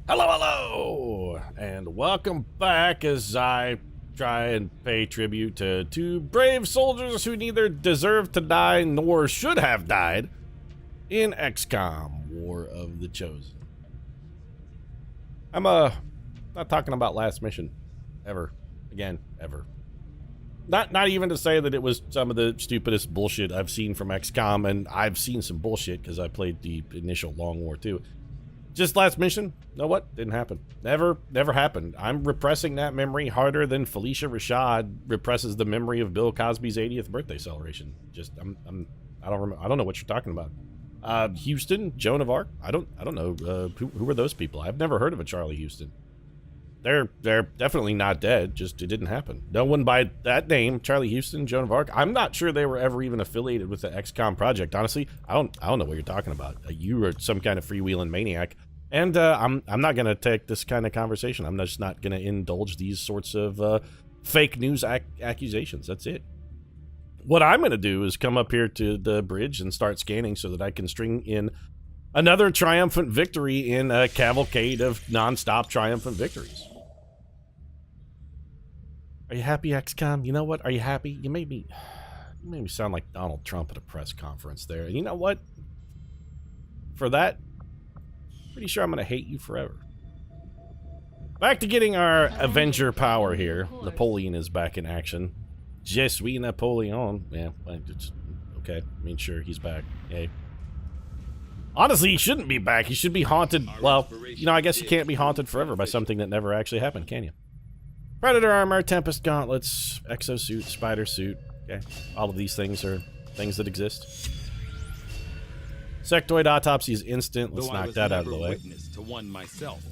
Hello, hello, and welcome back as I try and pay tribute to two brave soldiers who neither deserve to die nor should have died in XCOM, War of the Chosen. I'm not talking about last mission, ever, again, ever. Not even to say that it was some of the stupidest bullshit I've seen from XCOM, and I've seen some bullshit because I played the initial Long War too. Just last mission, know what? Didn't happen. Never happened. I'm repressing that memory harder than Felicia Rashad represses the memory of Bill Cosby's 80th birthday celebration. Just, I don't know what you're talking about. Houston, Joan of Arc. I don't know. Who are those people? I've never heard of a Charlie Houston. They're definitely not dead. Just it didn't happen. No one by that name, Charlie Houston, Joan of Arc. I'm not sure they were ever even affiliated with the XCOM project. Honestly, I don't know what you're talking about. You are some kind of freewheeling maniac, and I'm not gonna take this kind of conversation. I'm just not gonna indulge these sorts of fake news accusations. That's it. What I'm gonna do is come up here to the bridge and start scanning so that I can string in another triumphant victory in a cavalcade of non-stop triumphant victories. Are you happy, XCOM? You know what? Are you happy? You made me sound like Donald Trump at a press conference there. And you know what? For that, pretty sure I'm going to hate you forever. Back to getting our Avenger power here. Napoleon is back in action. Je suis Napoleon. Yeah, okay. I mean, sure, he's back. Yay. Honestly, he shouldn't be back. He should be haunted. Well, you know, I guess you can't be haunted forever by something that never actually happened, can you? Predator armor, Tempest gauntlets, exosuit, spider suit. Okay, all of these things are things that exist. Sectoid autopsy is instant. Let's knock that out of the way. Witness to one myself.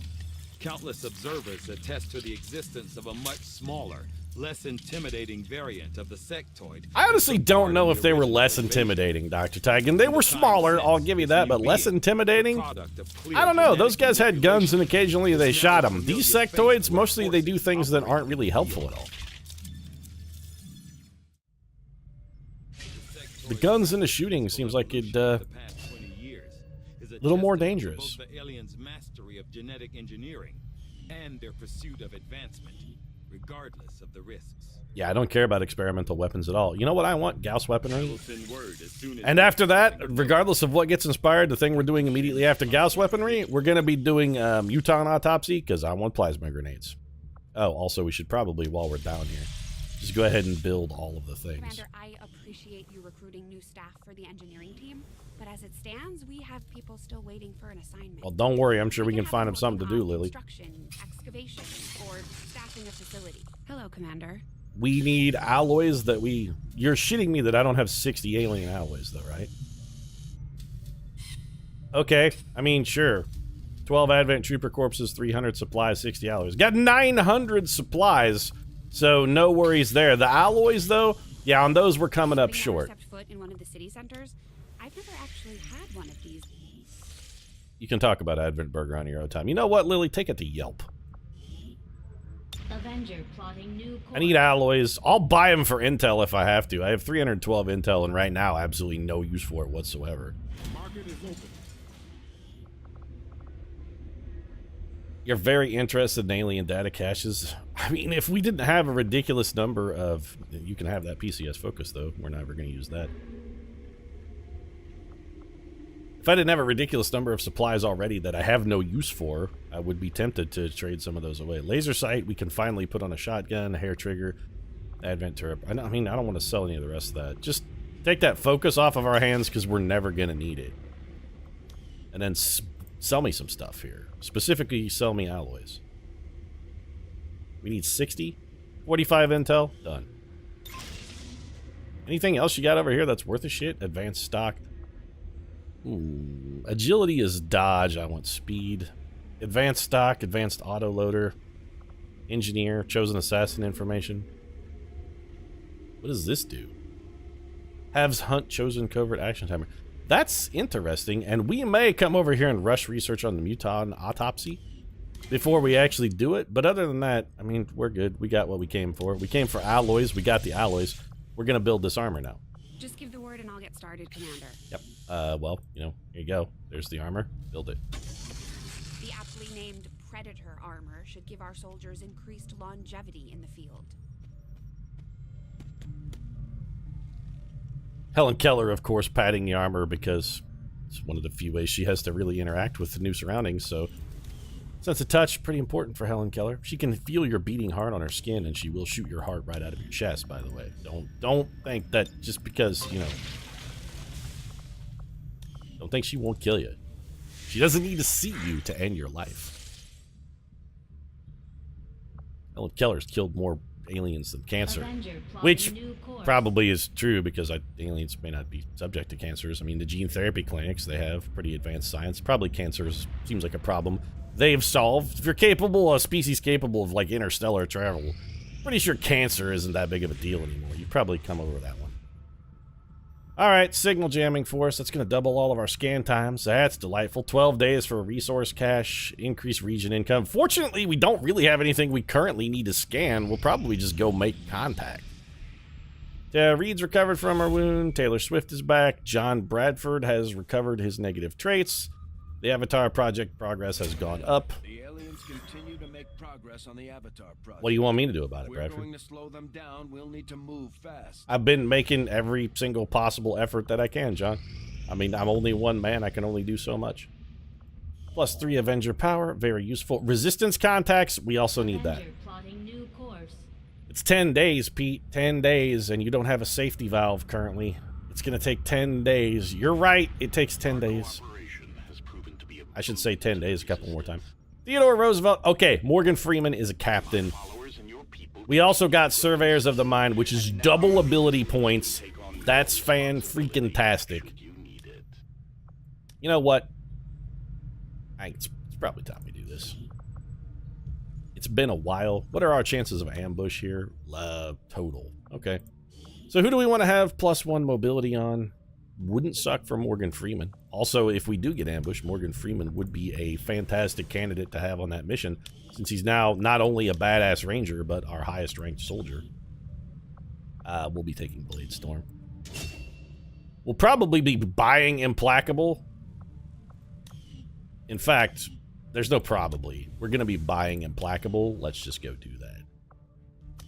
Countless observers attest to the existence of a much smaller, less intimidating variant of the sectoid. I honestly don't know if they were less intimidating, Dr. Tigan. They were smaller, I'll give you that, but less intimidating? I don't know. Those guys had guns and occasionally they shot them. These sectoids, mostly they do things that aren't really helpful at all. The guns and the shooting seems like it'd a little more dangerous. The aliens' mastery of genetic engineering and their pursuit of advancement, regardless of the risks. Yeah, I don't care about experimental weapons at all. You know what I want? Gauss weaponry. And after that, regardless of what gets inspired, the thing we're doing immediately after Gauss weaponry, we're going to be doing muton autopsy, because I want plasma grenades. Oh, also, we should probably, while we're down here, just go ahead and build all of the things. Commander, I appreciate you recruiting new staff for the engineering team, but as it stands, we have people still waiting for an assignment. Well, don't worry. I'm sure we can find them something to do, Lily. Construction, excavation, or staffing a facility. Hello, Commander. We need alloys that we... You're shitting me that I don't have 60 alien alloys, though, right? Okay. I mean, sure. 12 Advent Trooper Corpses, 300 supplies, 60 alloys. Got 900 supplies, so no worries there. The alloys, though, yeah, on those we're coming up short. Stepped foot in one of the city centers. I've never actually had one of these. You can talk about Advent Burger on your own time. You know what, Lily? Take it to Yelp. Avenger plotting new I need alloys. I'll buy them for intel if I have to. I have 312 intel, and right now, absolutely no use for it whatsoever. Market is open. You're very interested in alien data caches. I mean, if we didn't have a ridiculous number of... You can have that PCS focus, though. We're never going to use that. If I didn't have a ridiculous number of supplies already that I have no use for, I would be tempted to trade some of those away. Laser sight, we can finally put on a shotgun, a hair trigger, Advent turret. I mean, I don't want to sell any of the rest of that. Just take that focus off of our hands because we're never going to need it. And then sell me some stuff here. Specifically, sell me alloys. We need 60? 45 intel? Done. Anything else you got over here that's worth a shit? Advanced stock. Ooh, agility is dodge. I want speed. Advanced stock, advanced autoloader. Engineer, chosen assassin information. What does this do? Haves hunt chosen covert action timer. That's interesting, and we may come over here and rush research on the muton autopsy before we actually do it. But other than that, I mean, we're good. We got what we came for. We came for alloys. We got the alloys. We're going to build this armor now. Just give the word and I'll get started, Commander. Yep. Well, you know, here you go. There's the armor. Build it. The aptly named named Predator armor should give our soldiers increased longevity in the field. Helen Keller, of course, padding the armor because it's one of the few ways she has to really interact with the new surroundings, so sense of touch, pretty important for Helen Keller. She can feel your beating heart on her skin, and she will shoot your heart right out of your chest, by the way. Don't think that just because, you know, don't think she won't kill you. She doesn't need to see you to end your life. Helen Keller's killed more aliens than cancer, which probably is true because aliens may not be subject to cancers. I mean, the gene therapy clinics, they have pretty advanced science. Probably cancer seems like a problem they've solved. If you're capable, a species capable of like interstellar travel, pretty sure cancer isn't that big of a deal anymore. You've probably come over that one. Alright, signal jamming for us. That's going to double all of our scan times. That's delightful. 12 days for resource cache, increase region income. Fortunately, we don't really have anything we currently need to scan. We'll probably just go make contact. Reed's recovered from her wound. Taylor Swift is back. John Bradford has recovered his negative traits. The Avatar project progress has gone up. The aliens continue to make progress on the Avatar project. What do you want me to do about it, We're Bradford? going to slow them down. We'll need to move fast. I've been making every single possible effort that I can, John. I mean, I'm only one man. I can only do so much. +3 Avenger power. Very useful. Resistance contacts. We also need that. Plotting new course. It's 10 days, Pete. 10 days, and you don't have a safety valve currently. It's going to take 10 days. You're right. It takes 10 days. I should say 10 days a couple more times. Theodore Roosevelt. Okay, Morgan Freeman is a captain. We also got Surveyors of the Mind, which is double ability points. That's fan-freaking-tastic. You know what? It's probably time we do this. It's been a while. What are our chances of ambush here? Total. Okay. So who do we want to have +1 mobility on? Wouldn't suck for Morgan Freeman. Also, if we do get ambushed, Morgan Freeman would be a fantastic candidate to have on that mission, since he's now not only a badass ranger, but our highest ranked soldier. We'll be taking Blade Storm. We'll probably be buying Implacable. In fact, there's no probably. We're going to be buying Implacable. Let's just go do that.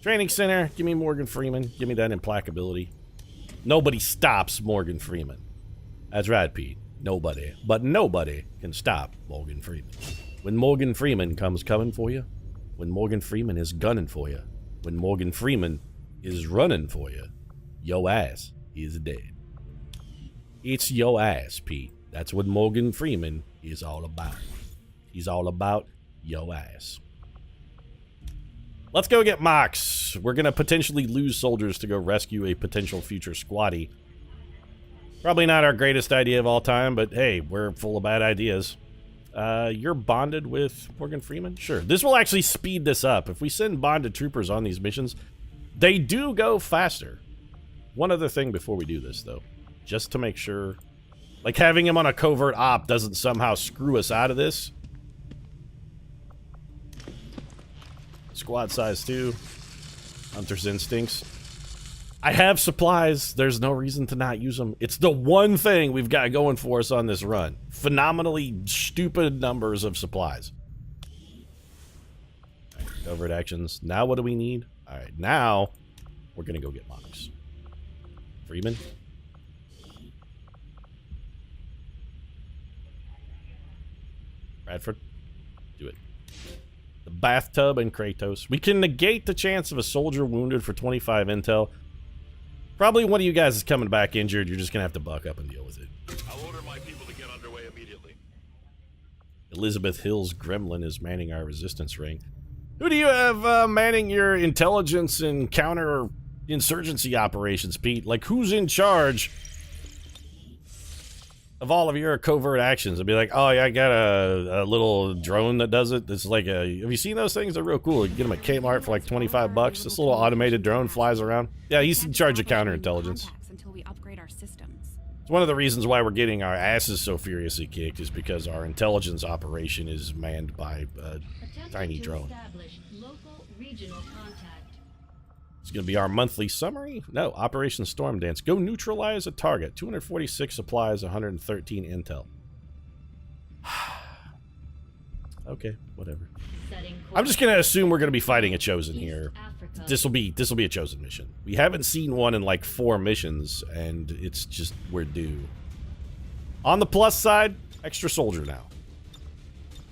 Training Center, give me Morgan Freeman. Give me that Implacability. Nobody stops Morgan Freeman. That's right, Pete. Nobody. But nobody can stop Morgan Freeman. When Morgan Freeman comes coming for you, when Morgan Freeman is gunning for you, when Morgan Freeman is running for you, yo ass is dead. It's yo ass, Pete. That's what Morgan Freeman is all about. He's all about yo ass. Let's go get Mox. We're going to potentially lose soldiers to go rescue a potential future squatty. Probably not our greatest idea of all time, but hey, we're full of bad ideas. You're bonded with Morgan Freeman? Sure. This will actually speed this up. If we send bonded troopers on these missions, they do go faster. One other thing before we do this, though. Just to make sure, like having him on a covert op doesn't somehow screw us out of this. Squad size 2. Hunter's instincts. I have supplies. There's no reason to not use them. It's the one thing we've got going for us on this run. Phenomenally stupid numbers of supplies. All right, covert actions. Now what do we need? All right, now we're going to go get Mox. Freeman. Bradford. Do it. The bathtub and Kratos. We can negate the chance of a soldier wounded for 25 intel. Probably one of you guys is coming back injured. You're just going to have to buck up and deal with it. I'll order my people to get underway immediately. Elizabeth Hill's gremlin is manning our resistance ring. Who do you have manning your intelligence and counter-insurgency operations, Pete? Like, who's in charge of all of your covert actions? I'd be like, oh, yeah, I got a little drone that does it. It's like a... Have you seen those things? They're real cool. You can get them at Kmart for like 25 bucks. This little automated drone flies around. Yeah, he's in charge of counterintelligence. Until we upgrade our systems. It's one of the reasons why we're getting our asses so furiously kicked is because our intelligence operation is manned by a tiny drone. Local regional contact. It's going to be our monthly summary. No, Operation Storm Dance. Go neutralize a target. 246 supplies, 113 intel. Okay, whatever. Setting course. I'm just gonna assume we're gonna be fighting a Chosen East here. Africa. This will be a Chosen mission. We haven't seen one in like 4 missions, and it's just we're due. On the plus side, extra soldier now.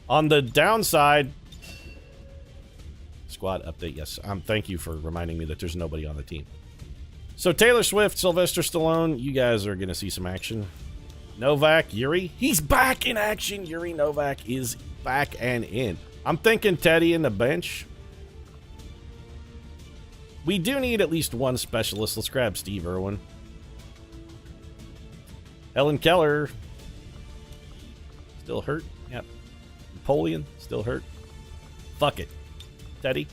On the downside, squad update. Yes, thank you for reminding me that there's nobody on the team. So Taylor Swift, Sylvester Stallone, you guys are gonna see some action. Novak, Yuri, he's back in action. Yuri Novak is back and in. I'm thinking Teddy in the bench. We do need at least one specialist. Let's grab Steve Irwin. Helen Keller. Still hurt. Yep. Napoleon. Still hurt. Fuck it. Teddy.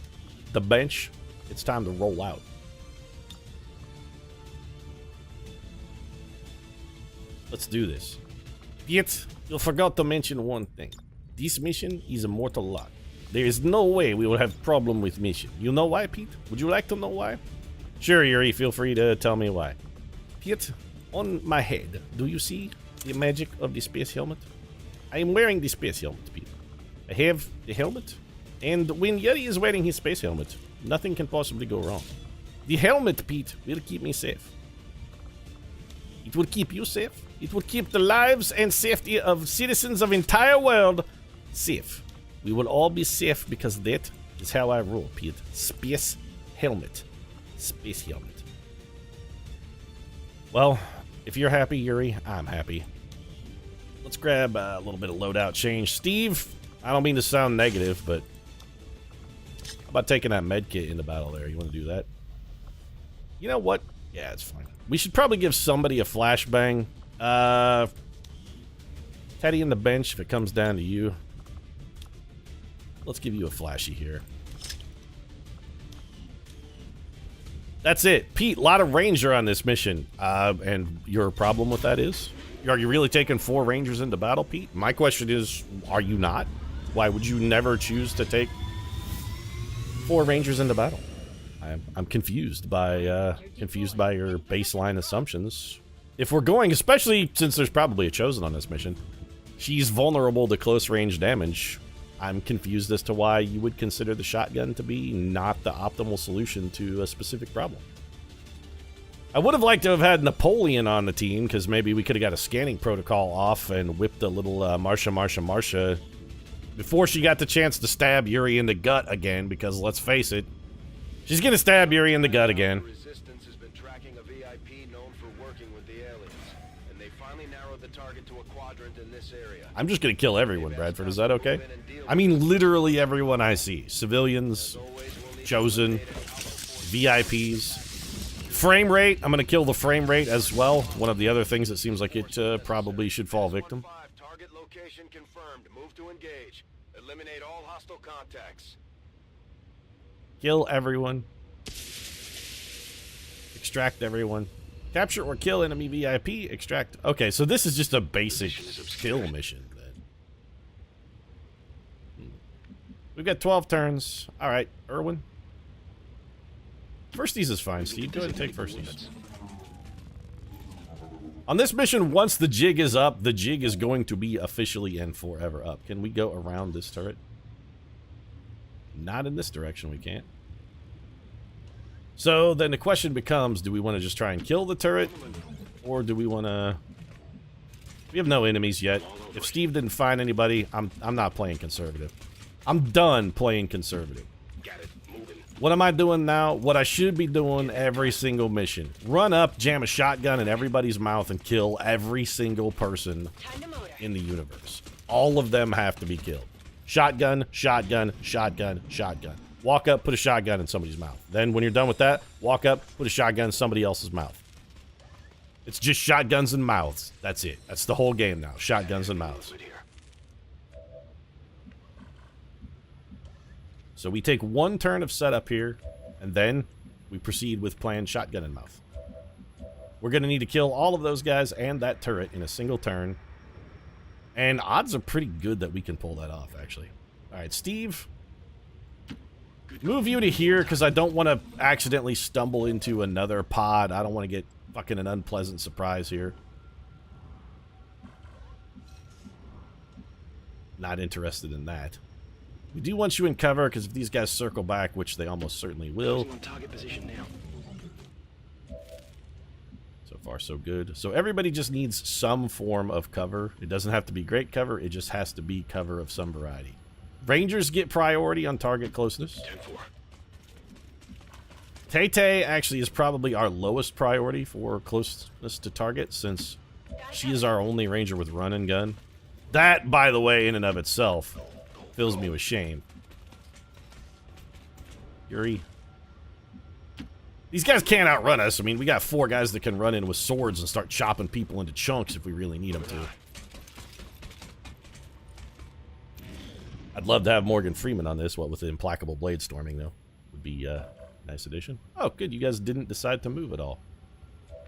The bench. It's time to roll out. Let's do this. Yet, you forgot to mention one thing. This mission is a mortal lock. There is no way we will have problem with mission. You know why, Pete? Would you like to know why? Sure, Yuri. Feel free to tell me why. Pete, on my head, do you see the magic of the space helmet? I am wearing the space helmet, Pete. I have the helmet, and when Yuri is wearing his space helmet, nothing can possibly go wrong. The helmet, Pete, will keep me safe. It will keep you safe. It will keep the lives and safety of citizens of entire world safe. We will all be safe because that is how I roll, Pete. Space helmet. Space helmet. Well, if you're happy, Yuri, I'm happy. Let's grab a little bit of loadout change. Steve, I don't mean to sound negative, but how about taking that med kit into battle there? You want to do that? You know what? Yeah, it's fine. We should probably give somebody a flashbang. Teddy in the bench, if it comes down to you. Let's give you a flashy here. That's it. Pete, a lot of ranger on this mission. And your problem with that is? Are you really taking 4 rangers into battle, Pete? My question is, are you not? Why would you never choose to take 4 rangers into battle? I'm confused by your baseline assumptions. If we're going, especially since there's probably a Chosen on this mission, she's vulnerable to close range damage. I'm confused as to why you would consider the shotgun to be not the optimal solution to a specific problem. I would have liked to have had Napoleon on the team, because maybe we could have got a scanning protocol off and whipped a little Marsha before she got the chance to stab Yuri in the gut again, because let's face it, she's gonna stab Yuri in the gut again. Resistance has been tracking a VIP known for working with the aliens, and they finally narrowed the target to a quadrant in this area. I'm just gonna kill everyone, Bradford. Is that okay? I mean, literally everyone I see. Civilians, Chosen, VIPs. Frame rate, I'm gonna kill the frame rate as well. One of the other things that seems like it probably should fall victim. Target location confirmed. Move to engage. Eliminate all hostile contacts. Kill everyone. Extract everyone. Capture or kill enemy VIP. Extract. Okay, so this is just a basic kill mission then. We've got 12 turns. Alright, Irwin. Firsties is fine, Steve. Go ahead and take firsties. On this mission, once the jig is up, the jig is going to be officially and forever up. Can we go around this turret? Not in this direction, we can't. So then the question becomes, do we want to just try and kill the turret? Or do we want to... We have no enemies yet. If Steve didn't find anybody, I'm not playing conservative. I'm done playing conservative. What am I doing now? What I should be doing every single mission. Run up, jam a shotgun in everybody's mouth, and kill every single person in the universe. All of them have to be killed. Shotgun, shotgun, shotgun, shotgun. Walk up, put a shotgun in somebody's mouth. Then when you're done with that, walk up, put a shotgun in somebody else's mouth. It's just shotguns and mouths. That's it. That's the whole game now. Shotguns and mouths. So we take 1 turn of setup here, and then we proceed with planned shotgun in mouth. We're going to need to kill all of those guys and that turret in a single turn. And odds are pretty good that we can pull that off, actually. Alright, Steve. Move you to here, because I don't want to accidentally stumble into another pod. I don't want to get fucking an unpleasant surprise here. Not interested in that. We do want you in cover, because if these guys circle back, which they almost certainly will. Closing on target position now. So far, so good. So everybody just needs some form of cover. It doesn't have to be great cover. It just has to be cover of some variety. Rangers get priority on target closeness. 10-4. Tay-Tay actually is probably our lowest priority for closeness to target, since she is our only ranger with run and gun. That, by the way, in and of itself, fills me with shame. Yuri. These guys can't outrun us. I mean, we got 4 guys that can run in with swords and start chopping people into chunks if we really need them to. I'd love to have Morgan Freeman on this, what with the implacable blade storming, though. Would be a nice addition. Oh, good, you guys didn't decide to move at all.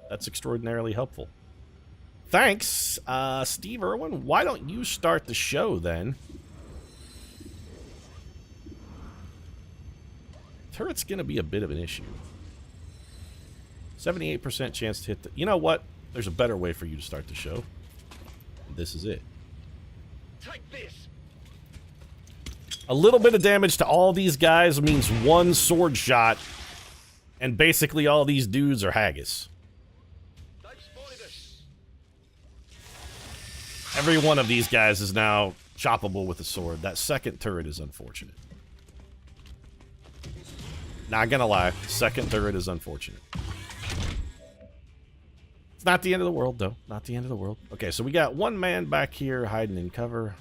That's extraordinarily helpful. Thanks, Steve Irwin. Why don't you start the show, then? Turret's gonna be a bit of an issue. 78% chance to hit the... You know what? There's a better way for you to start the show. This is it. Take this. A little bit of damage to all these guys means 1 sword shot, and basically all these dudes are haggis. They've spotted us. Every one of these guys is now choppable with a sword. That second turret is unfortunate. Not gonna lie, second turret is unfortunate. It's not the end of the world, though. Not the end of the world. Okay, so we got 1 man back here hiding in cover.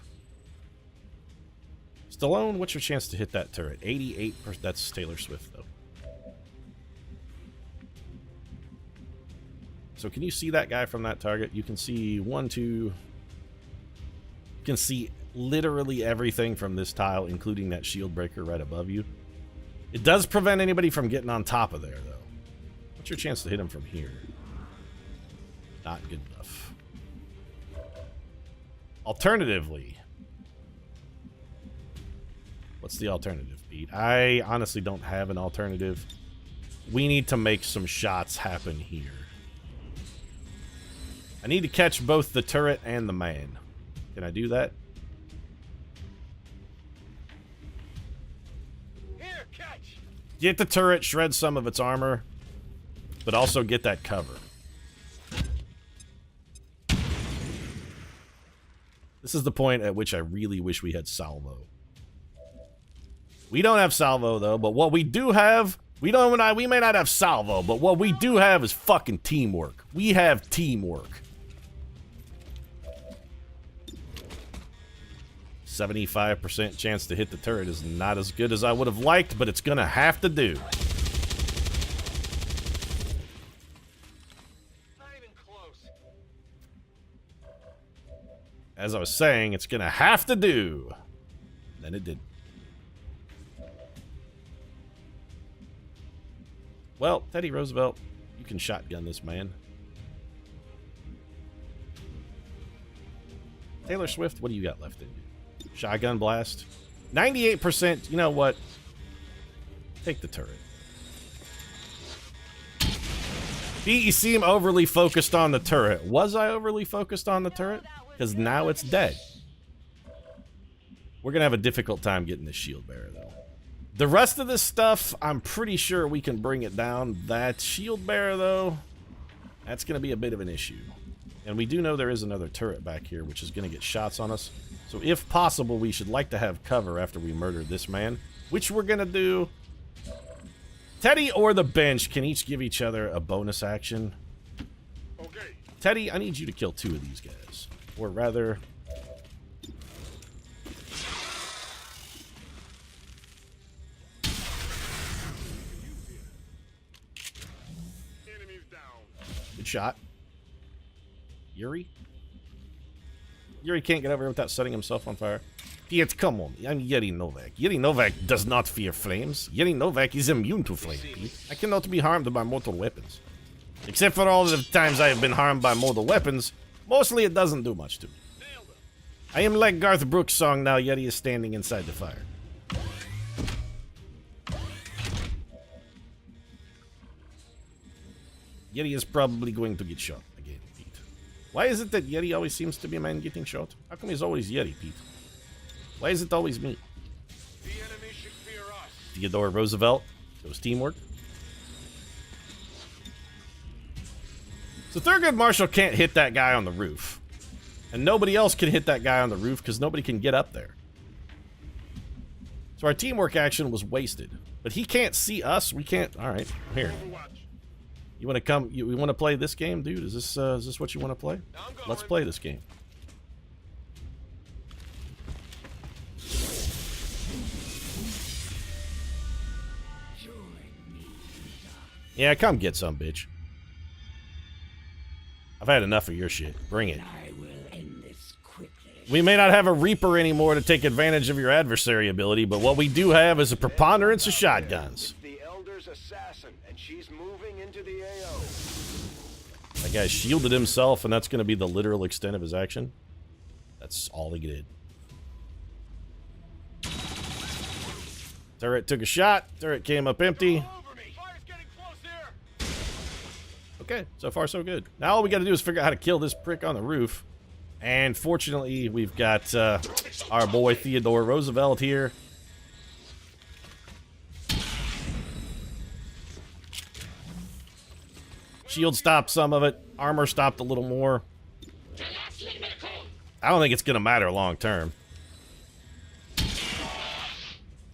Stallone, what's your chance to hit that turret? 88%. That's Taylor Swift, though. So can you see that guy from that target? You can see 1, 2. You can see literally everything from this tile, including that shield breaker right above you. It does prevent anybody from getting on top of there, though. What's your chance to hit him from here? Not good enough. Alternatively, what's the alternative, Pete? I honestly don't have an alternative. We need to make some shots happen here. I need to catch both the turret and the man. Can I do that? Here, catch. Get the turret, shred some of its armor, but also get that cover. This is the point at which I really wish we had salvo. We don't have salvo, though, but what we do have... We may not have salvo, but what we do have is fucking teamwork. We have teamwork. 75% chance to hit the turret is not as good as I would have liked, but it's gonna have to do. Not even close. As I was saying, it's gonna have to do. Then it did. Well, Teddy Roosevelt, you can shotgun this man. Taylor Swift, what do you got left in you? Shotgun blast. 98%, you know what? Take the turret. Pete, you seem overly focused on the turret. Was I overly focused on the turret? Because now it's dead. We're going to have a difficult time getting this shield bearer, though. The rest of this stuff, I'm pretty sure we can bring it down. That shield bearer, though, that's going to be a bit of an issue. And we do know there is another turret back here, which is going to get shots on us. So if possible, we should like to have cover after we murder this man, which we're going to do. Teddy or the bench can each give each other a bonus action. Okay. Teddy, I need you to kill 2 of these guys. Or rather... Enemies down. Good shot. Yuri? Yuri can't get over here without setting himself on fire. Yet, come on. I'm Yuri Novak. Yuri Novak does not fear flames. Yuri Novak is immune to flame, Pete. I cannot be harmed by mortal weapons. Except for all the times I have been harmed by mortal weapons, mostly it doesn't do much to me. I am like Garth Brooks' song, Now Yeti is Standing Inside the Fire. Yeti is probably going to get shot again, Pete. Why is it that Yeti always seems to be a man getting shot? How come he's always Yeti, Pete? Why is it always me? Theodore Roosevelt. It was teamwork. So Thurgood Marshall can't hit that guy on the roof. And nobody else can hit that guy on the roof because nobody can get up there. So our teamwork action was wasted. But he can't see us. We can't. All right, here. You want to come? You want to play this game, dude? Is this what you want to play? Let's play this game. Yeah, come get some, bitch. I've had enough of your shit. Bring it. We may not have a Reaper anymore to take advantage of your adversary ability, but what we do have is a preponderance of shotguns. The Elder's assassin, and she's moving into the AO. That guy shielded himself, and that's going to be the literal extent of his action. That's all he did. Turret took a shot. Turret came up empty. Okay, so far so good. Now all we got to do is figure out how to kill this prick on the roof. And fortunately, we've got our boy Theodore Roosevelt here. Shield stopped some of it. Armor stopped a little more. I don't think it's going to matter long term.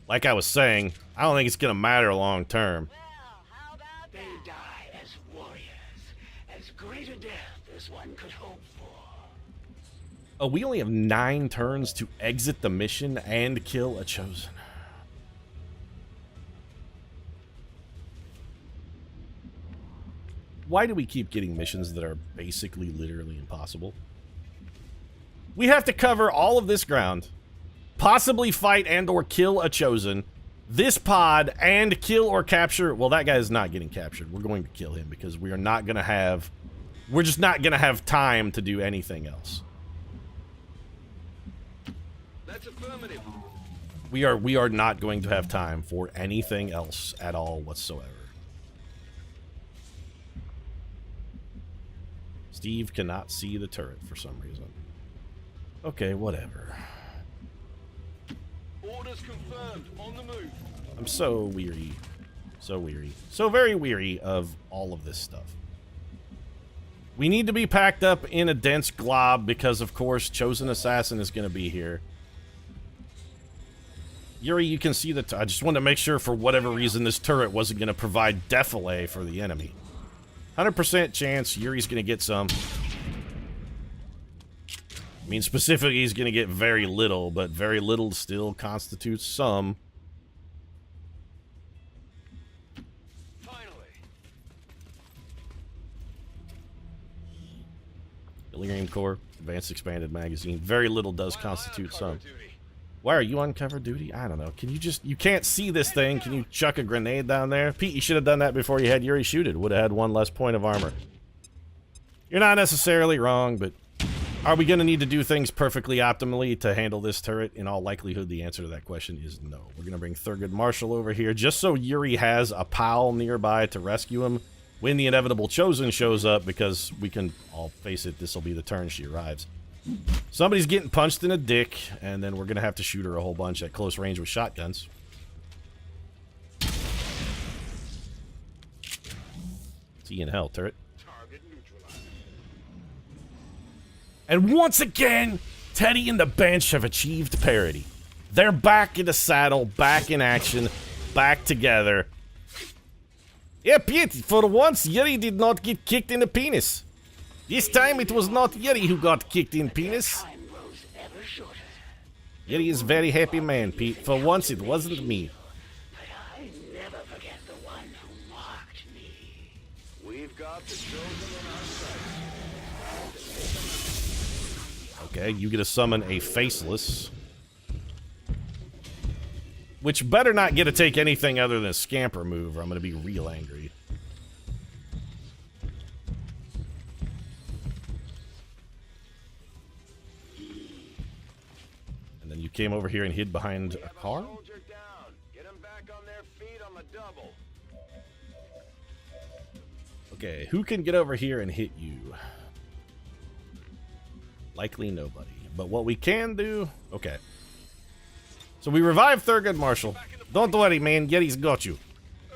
Like I was saying, I don't think it's going to matter long term. They die as warriors, as great a death as one could hope for. Oh, we only have 9 turns to exit the mission and kill a chosen. Why do we keep getting missions that are basically literally impossible? We have to cover all of this ground, possibly fight and or kill a chosen, this pod, and kill or capture. Well, that guy is not getting captured. We're going to kill him because we are not going to have... We're just not going to have time to do anything else. That's affirmative. We are not going to have time for anything else at all whatsoever. Steve cannot see the turret for some reason. Okay, whatever. Orders confirmed. On the move. I'm so weary. So weary. So very weary of all of this stuff. We need to be packed up in a dense glob because, of course, Chosen Assassin is going to be here. Yuri, you can see the... I just wanted to make sure, for whatever reason, this turret wasn't going to provide defilé for the enemy. 100% chance Yuri's going to get some. I mean, specifically, he's going to get very little, but very little still constitutes some. Finally. Delirium Core, Advanced Expanded Magazine. Very little does constitute some. Why are you on cover duty? I don't know. Can you just... You can't see this thing. Can you chuck a grenade down there? Pete, you should have done that before you had Yuri shoot it. Would have had 1 less point of armor. You're not necessarily wrong, but... Are we going to need to do things perfectly optimally to handle this turret? In all likelihood, the answer to that question is no. We're going to bring Thurgood Marshall over here just so Yuri has a pal nearby to rescue him when the inevitable Chosen shows up, because we can all face it, this will be the turn she arrives. Somebody's getting punched in the dick, and then we're going to have to shoot her a whole bunch at close range with shotguns. See you in hell, turret. And once again, Teddy and the bench have achieved parity. They're back in the saddle, back in action, back together. Yeah, Pete, for once, Yuri did not get kicked in the penis. This time it was not Yuri who got kicked in penis. Time grows ever shorter. Yuri is a very happy man, Pete. For once, it wasn't me. But I never forget the one who mocked me. We've got the Chosen in our sights. Okay, you get to summon a Faceless. Which better not get to take anything other than a Scamper move, or I'm going to be real angry. And then you came over here and hid behind a car? Soldier down. Get them back on their feet on the double. Okay, who can get over here and hit you? Likely nobody. But what we can do... Okay. So we revive Thurgood Marshall. Don't worry, man. Yeti's got you.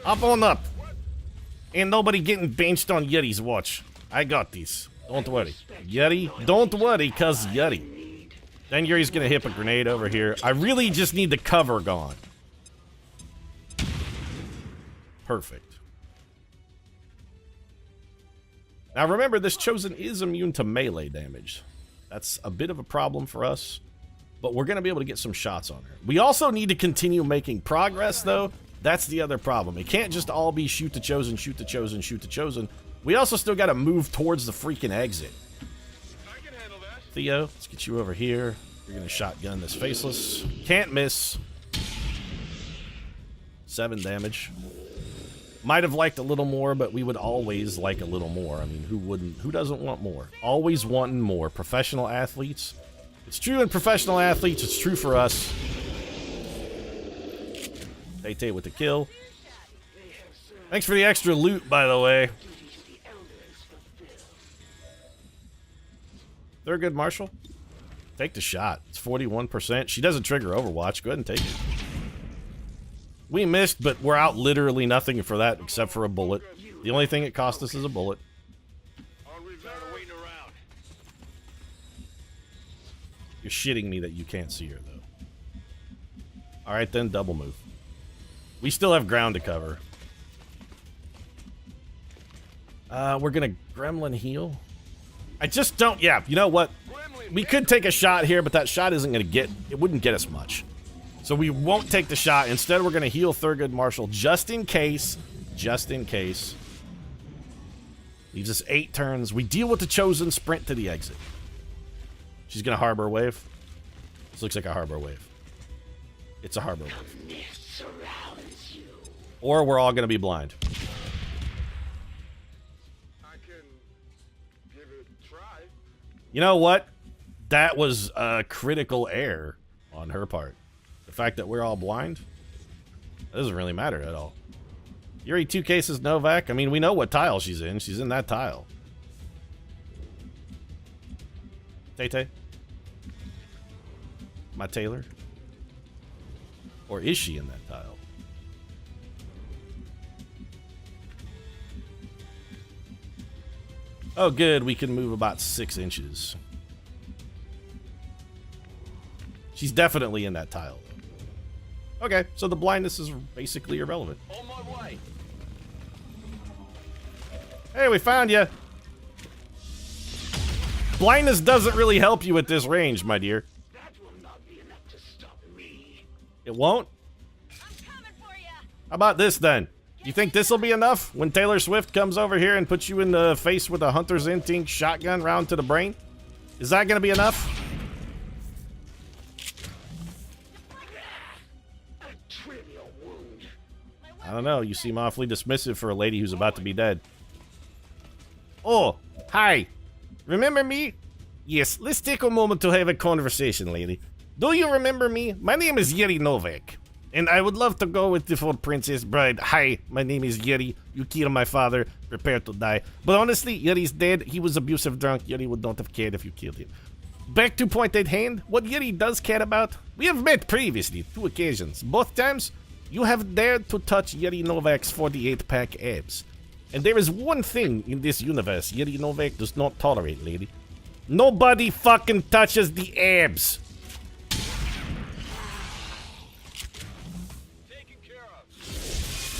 Up on up. Ain't nobody getting benched on Yeti's watch. I got this. Don't worry. Yeti, don't worry, cuz Yeti. Then Yuri's gonna hit a grenade over here. I really just need the cover gone. Perfect. Now remember, this Chosen is immune to melee damage. That's a bit of a problem for us, but we're gonna be able to get some shots on her. We also need to continue making progress, though. That's the other problem. It can't just all be shoot the Chosen, shoot the Chosen, shoot the Chosen. We also still gotta move towards the freaking exit. I can handle that. Theo, let's get you over here. You're gonna shotgun this faceless. Can't miss. 7 damage. Might have liked a little more, but we would always like a little more. I mean, who wouldn't? Who doesn't want more? Always wanting more. Professional athletes. It's true in professional athletes. It's true for us. Tay with the kill. Thanks for the extra loot, by the way. Thurgood Marshall. Take the shot. It's 41%. She doesn't trigger Overwatch. Go ahead and take it. We missed, but we're out literally nothing for that except for a bullet. The only thing it cost us is a bullet. Waiting around. You're shitting me that you can't see her, though. Alright, then double move. We still have ground to cover. We're gonna Gremlin heal. I just don't... Yeah, you know what? We could take a shot here, but that shot isn't gonna get... It wouldn't get us much. So we won't take the shot. Instead, we're gonna heal Thurgood Marshall just in case. Just in case. Leaves us 8 turns. We deal with the Chosen, sprint to the exit. She's gonna harbor a wave. This looks like a harbor wave. It's a harbor wave. Or we're all gonna be blind. I can give it a try. You know what? That was a critical error on her part. The fact that we're all blind, that doesn't really matter at all. Yuri 2 cases Novak. I mean, we know what tile she's in. She's in that tile. Tay-Tay? My Taylor? Or is she in that tile? Oh, good. We can move about 6 inches. She's definitely in that tile, though. Okay, so the blindness is basically irrelevant. On my way. Hey, we found you. Blindness doesn't really help you at this range, my dear. That will not be enough to stop me. It won't? I'm coming for you. How about this, then? You think this will be enough when Taylor Swift comes over here and puts you in the face with a Hunter's Instinct shotgun round to the brain? Is that going to be enough? A trivial wound. I don't know. You seem awfully dismissive for a lady who's about to be dead. Oh, hi. Remember me? Yes, let's take a moment to have a conversation, lady. Do you remember me? My name is Yuri Novak. And I would love to go with the full Princess Bride. Hi, my name is Yuri. You killed my father. Prepare to die. But honestly, Yuri's dead. He was abusive drunk. Yuri would not have cared if you killed him. Back to point at hand. What Yuri does care about? We have met previously, 2 occasions. Both times, you have dared to touch Yuri Novak's 48-pack abs. And there is one thing in this universe Yuri Novak does not tolerate, lady. Nobody fucking touches the abs.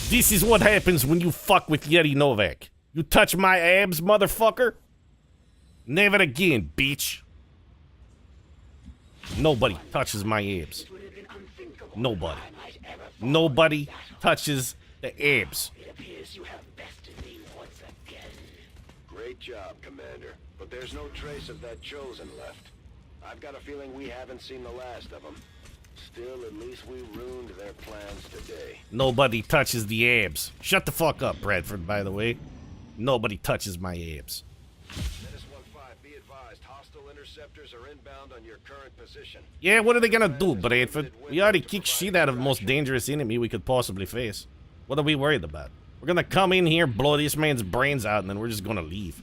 This is what happens when you fuck with Yuri Novak. You touch my abs, motherfucker? Never again, bitch. Nobody touches my abs. Nobody. Nobody touches the abs. It appears you have bested me once again. Great job, Commander. But there's no trace of that Chosen left. I've got a feeling we haven't seen the last of them. Still, at least we ruined their plans today. Nobody touches the abs. Shut the fuck up, Bradford, by the way. Nobody touches my abs. Menace 1-5, be advised. Hostile interceptors are inbound on your current position. Yeah, what are they gonna do, Bradford? We already kicked shit out of the most dangerous enemy we could possibly face. What are we worried about? We're gonna come in here, blow this man's brains out, and then we're just gonna leave.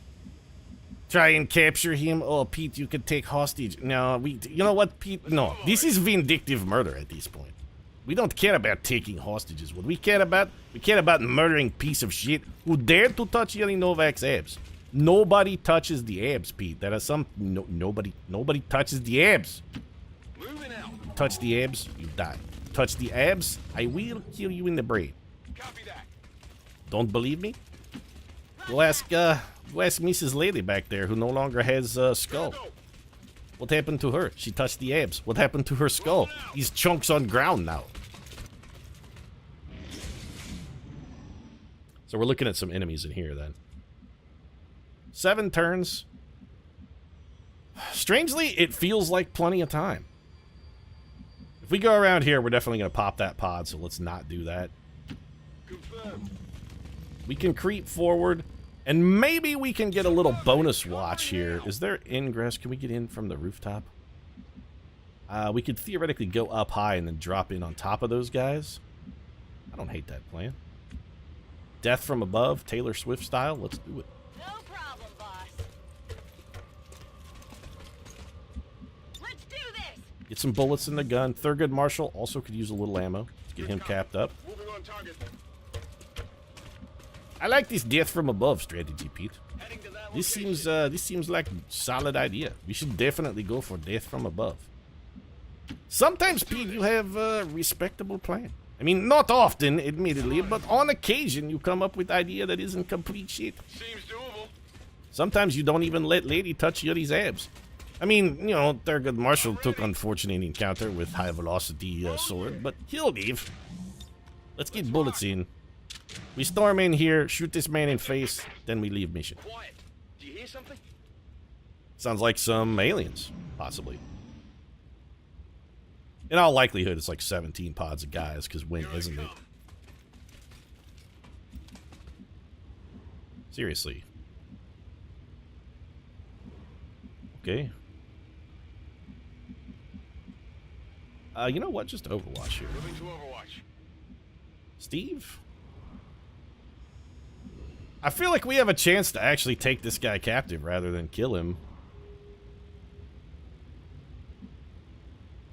Try and capture him? Oh, Pete, you could take hostage. No, you know what, Pete? No, this is vindictive murder at this point. We don't care about taking hostages. What we care about murdering piece of shit who dared to touch Yuri Novak's abs. Nobody touches the abs, Pete. That is some... nobody touches the abs. Moving out. Touch the abs, you die. Touch the abs, I will kill you in the brain. Copy that. Don't believe me? Go ask Mrs. Lady back there who no longer has a skull. What happened to her? She touched the abs. What happened to her skull? These chunks on ground now. So we're looking at some enemies in here then. 7 turns. Strangely, it feels like plenty of time. If we go around here, we're definitely going to pop that pod, so let's not do that. Confirmed. We can creep forward, and maybe we can get a little bonus watch here. Is there ingress? Can we get in from the rooftop? We could theoretically go up high and then drop in on top of those guys. I don't hate that plan. Death from above, Taylor Swift style. Let's do it. No problem, boss. Let's do this. Get some bullets in the gun. Thurgood Marshall also could use a little ammo to get him capped up. Moving on target. I like this death from above strategy, Pete. Heading to that This location. seems like a solid idea. We should definitely go for death from above. Sometimes, Pete, you have a respectable plan. I mean, not often, admittedly, but on occasion you come up with idea that isn't complete shit. Seems doable. Sometimes you don't even let Lady touch Yuri's abs. I mean, you know, Thurgood Marshall took unfortunate encounter with high velocity sword, but he'll leave. Let's get bullets in. We storm in here, shoot this man in face, then we leave mission. Quiet. Do you hear something? Sounds like some aliens, possibly. In all likelihood, it's like 17 pods of guys, because when isn't it? Seriously. Okay. You know what? Just Overwatch here. Moving to Overwatch. Steve? I feel like we have a chance to actually take this guy captive rather than kill him.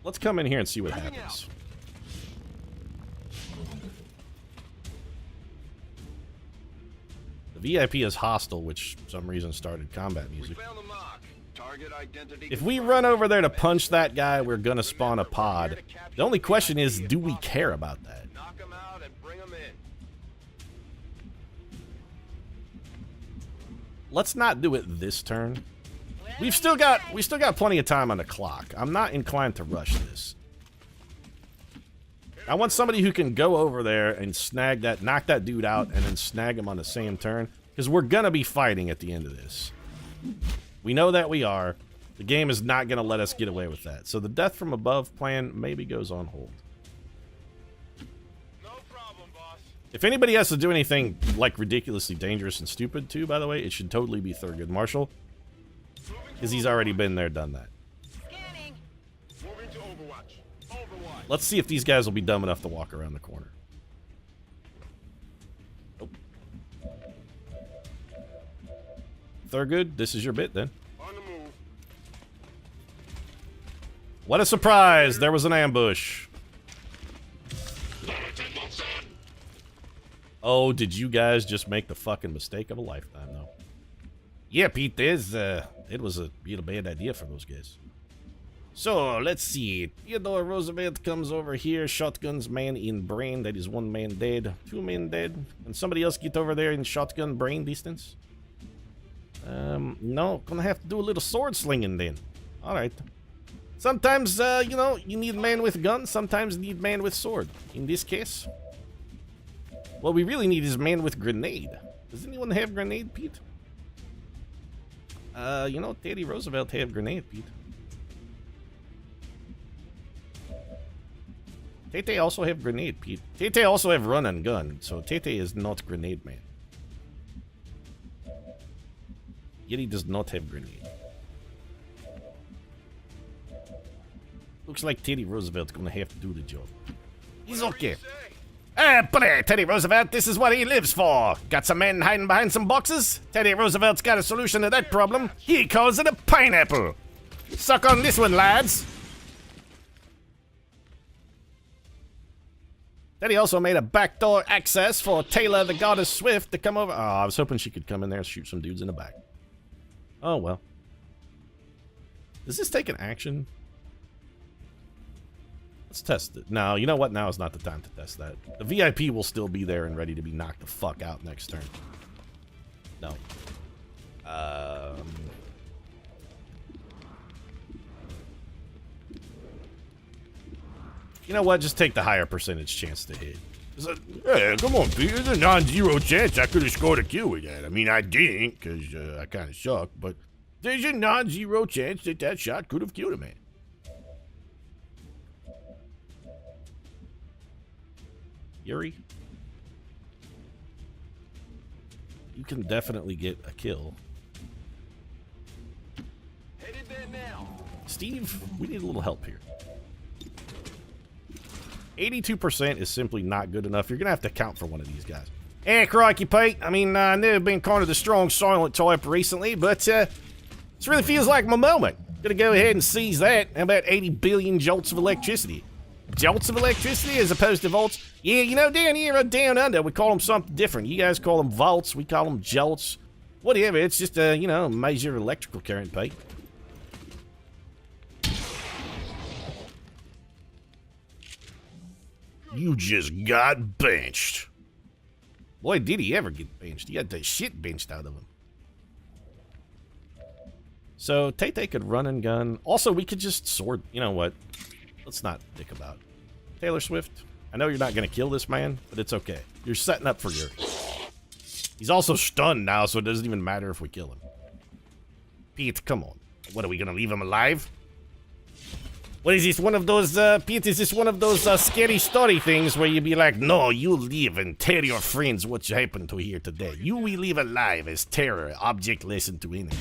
Let's come in here and see what happens. The VIP is hostile, which for some reason started combat We music. found the mark. Target identity. If we run over there to punch that guy, we're gonna spawn a pod. The only question is, do we care about that? Knock him out and bring him in. Let's not do it this turn. We still got plenty of time on the clock. I'm not inclined to rush this. I want somebody who can go over there and snag that, knock that dude out, and then snag him on the same turn. Because we're gonna be fighting at the end of this. We know that we are. The game is not gonna let us get away with that. So the death from above plan maybe goes on hold. No problem, boss. If anybody has to do anything like ridiculously dangerous and stupid too, by the way, it should totally be Thurgood Marshall. Because he's already been there, done that. Scanning. Moving to Overwatch. Overwatch. Let's see if these guys will be dumb enough to walk around the corner. Nope. Thurgood, this is your bit then. On the move. What a surprise! There was an ambush. Oh, did you guys just make the fucking mistake of a lifetime, though? Yeah, Pete, it was a real bad idea for those guys. So, let's see. Theodore Roosevelt comes over here, shotguns man in brain. That is 1 man dead, 2 men dead. And somebody else get over there in shotgun brain distance? No, gonna have to do a little sword slinging then. Alright. Sometimes, you know, you need man with gun, sometimes you need man with sword. In this case, what we really need is man with grenade. Does anyone have grenade, Pete? You know, Teddy Roosevelt had grenade, Pete. Tete also have grenade, Pete. Tete also have run and gun, so Tete is not grenade man. Yeti does not have grenade. Looks like Teddy Roosevelt's gonna have to do the job. He's okay. Buddy, Teddy Roosevelt, this is what he lives for. Got some men hiding behind some boxes? Teddy Roosevelt's got a solution to that problem. He calls it a pineapple. Suck on this one, lads. Then he also made a backdoor access for Taylor, the goddess Swift, to come over. Oh, I was hoping she could come in there and shoot some dudes in the back. Oh, well. Does this take an action? Let's test it. No, you know what? Now is not the time to test that. The VIP will still be there and ready to be knocked the fuck out next turn. No. You know what? Just take the higher percentage chance to hit. Hey, come on, Pete. There's a non-zero chance I could have scored a kill with that. I mean, I didn't, because I kind of suck, but there's a non-zero chance that that shot could have killed a man. Yuri? You can definitely get a kill. Headed there now. Steve, we need a little help here. 82% is simply not good enough. You're going to have to count for one of these guys. Hey, crikey, Pete. I mean, I've never been kind of the strong silent type recently, but this really feels like my moment. Gonna go ahead and seize that. How about 80 billion jolts of electricity? Jolts of electricity as opposed to volts? Yeah, you know, down here, down under, we call them something different. You guys call them volts, we call them jolts. Whatever, it's just a, you know, measure electrical current, Pete. You just got benched. Boy, did he ever get benched. He had the shit benched out of him. So, Tay-Tay could run and gun. Also, we could just sword. You know what? Let's not dick about it. Taylor Swift, I know you're not going to kill this man, but it's okay. You're setting up for your... He's also stunned now, so it doesn't even matter if we kill him. Pete, come on. What, are we going to leave him alive? What is this, one of those, Pete, is this one of those scary story things where you be like, no, you live and tell your friends what happened to here today. You will live alive as terror, object lesson to enemy.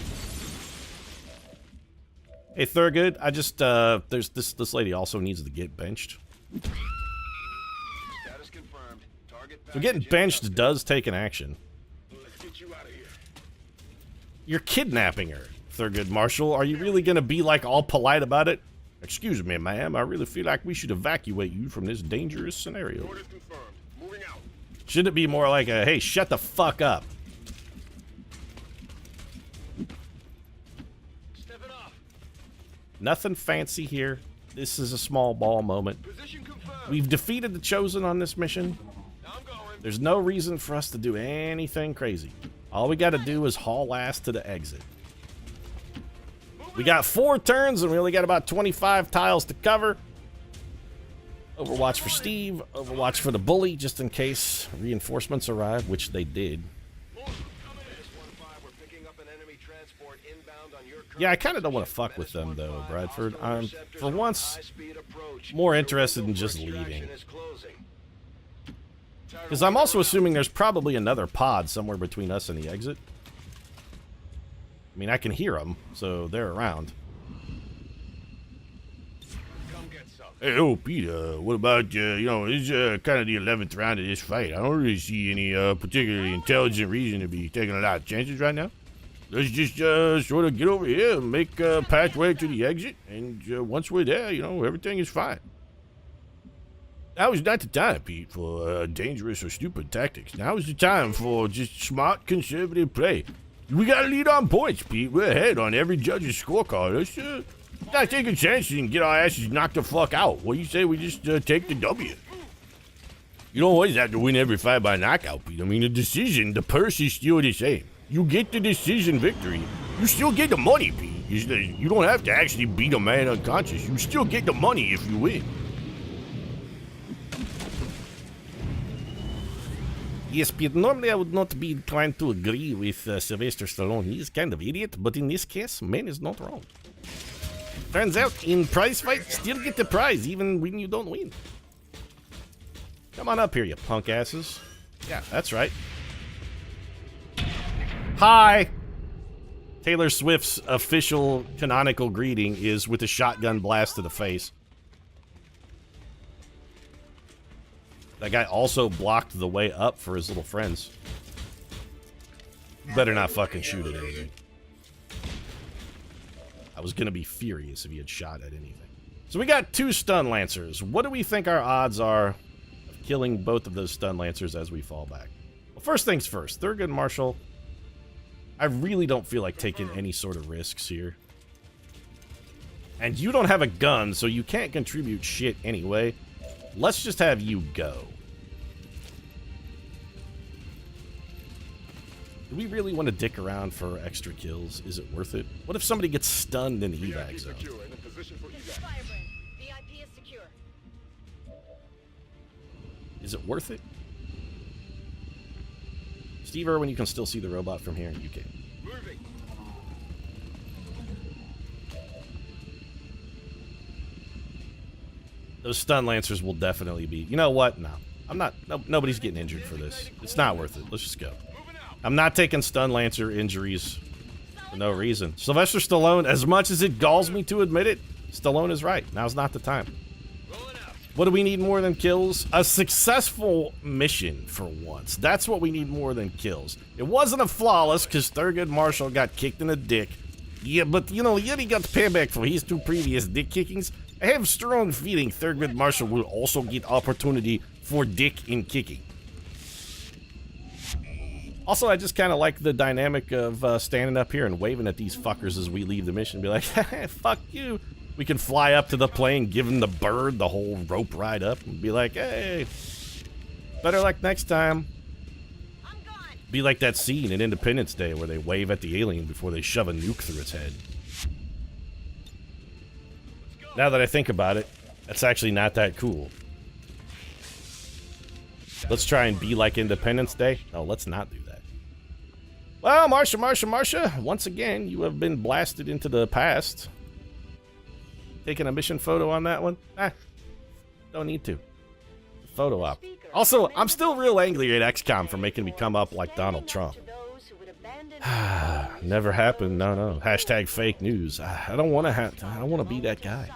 Hey, Thurgood, I just, there's this lady also needs to get benched. Status confirmed. Target So getting benched does take an action. Let's get you out of here. You're kidnapping her, Thurgood Marshall. Are you really gonna be, like, all polite about it? Excuse me, ma'am. I really feel like we should evacuate you from this dangerous scenario. Orders confirmed. Moving out. Shouldn't it be more like a, hey, shut the fuck up? Step it off. Nothing fancy here. This is a small ball moment. Position confirmed. We've defeated the Chosen on this mission. I'm going. There's no reason for us to do anything crazy. All we gotta do is haul ass to the exit. We got 4 turns and we only got about 25 tiles to cover. Overwatch for Steve, Overwatch for the bully, just in case reinforcements arrive, which they did. Yeah, I kind of don't want to fuck with them, though, Bradford. I'm, for once, more interested in just leaving. Because I'm also assuming there's probably another pod somewhere between us and the exit. I mean, I can hear them, so they're around. Hey, oh, Peter, what about, you know, it's kind of the 11th round of this fight. I don't really see any particularly intelligent reason to be taking a lot of chances right now. Let's just sort of get over here and make a pathway to the exit, and once we're there, you know, everything is fine. Now is not the time, Pete, for dangerous or stupid tactics. Now is the time for just smart, conservative play. We gotta lead on points, Pete. We're ahead on every judge's scorecard. Let's not take a chance and get our asses knocked the fuck out. What do you say we just take the W? You don't always have to win every fight by knockout, Pete. I mean, the decision, the purse is still the same. You get the decision victory. You still get the money, Pete. You don't have to actually beat a man unconscious. You still get the money if you win. Yes, Pete, normally I would not be inclined to agree with Sylvester Stallone. He is kind of idiot, but in this case, man is not wrong. Turns out, in prize fight, still get the prize, even when you don't win. Come on up here, you punk asses. Yeah, that's right. Hi! Taylor Swift's official canonical greeting is with a shotgun blast to the face. That guy also blocked the way up for his little friends. Better not fucking shoot at anything. I was gonna be furious if he had shot at anything. So we got 2 stun lancers. What do we think our odds are of killing both of those stun lancers as we fall back. Well, first things first, Thurgood Marshall. I really don't feel like taking any sort of risks here. And you don't have a gun, so you can't contribute shit anyway. Let's just have you go. Do we really want to dick around for extra kills? Is it worth it? What if somebody gets stunned in the evac zone? Firebrand, VIP is secure. Is it worth it? Steve Irwin, you can still see the robot from here, and you can. Moving. Those stun lancers will definitely be. You know what? No, I'm not. No, nobody's getting injured for this. It's not worth it. Let's just go. I'm not taking stun lancer injuries for no reason. Sylvester Stallone, as much as it galls me to admit it, Stallone is right. Now's not the time. What do we need more than kills? A successful mission for once. That's what we need more than kills. It wasn't a flawless because Thurgood Marshall got kicked in the dick. Yeah, but you know, yet he got payback for his 2 previous dick kickings. I have strong feeling Thurgood Marshall will also get opportunity for dick in kicking. Also, I just kind of like the dynamic of standing up here and waving at these fuckers as we leave the mission. Be like, fuck you. We can fly up to the plane, give him the bird, the whole rope ride up, and be like, hey, better luck next time. I'm gone. Be like that scene in Independence Day where they wave at the alien before they shove a nuke through its head. Now that I think about it, that's actually not that cool. Let's try and be like Independence Day. No, let's not do that. Well, Marsha, once again, you have been blasted into the past. Taking a mission photo on that one? Don't need to. Photo op. Also, I'm still real angry at XCOM for making me come up like Donald Trump. Never happened. No. Hashtag fake news. I don't want to I don't want to be that guy.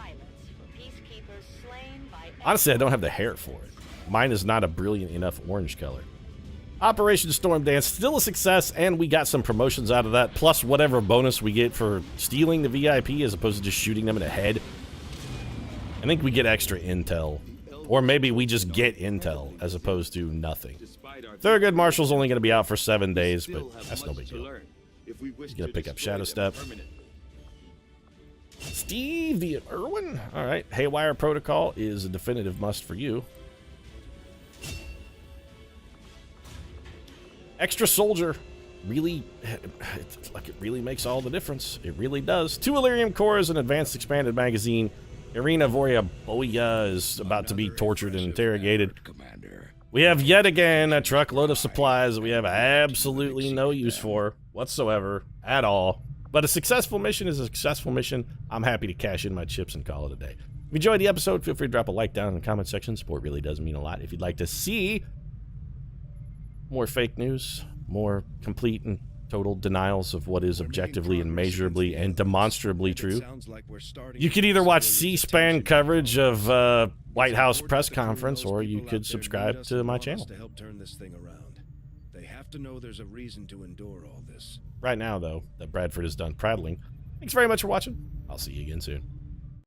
Honestly, I don't have the hair for it. Mine is not a brilliant enough orange color. Operation Storm Dance, still a success, and we got some promotions out of that, plus whatever bonus we get for stealing the VIP as opposed to just shooting them in the head. I think we get extra intel. Or maybe we just get intel as opposed to nothing. Thurgood Marshall's only going to be out for 7 days, but that's no big deal. He's going to pick up Shadow Step. Steve the Irwin? Alright, Haywire Protocol is a definitive must for you. Extra Soldier really, it really makes all the difference. It really does. 2 Illyrium cores, an advanced expanded magazine. Irina Voryaboya is about to be tortured and interrogated. We have yet again a truckload of supplies that we have absolutely no use for whatsoever at all. But a successful mission is a successful mission. I'm happy to cash in my chips and call it a day. If you enjoyed the episode, feel free to drop a like down in the comment section. Support really does mean a lot. If you'd like to see more fake news, more complete and total denials of what is objectively and measurably and demonstrably true, you could either watch C-SPAN coverage of White House press conference, or you could subscribe to my channel. To help turn this thing around. They have to know there's a reason to endure all this. Right now, though, that Bradford is done prattling, thanks very much for watching. I'll see you again soon.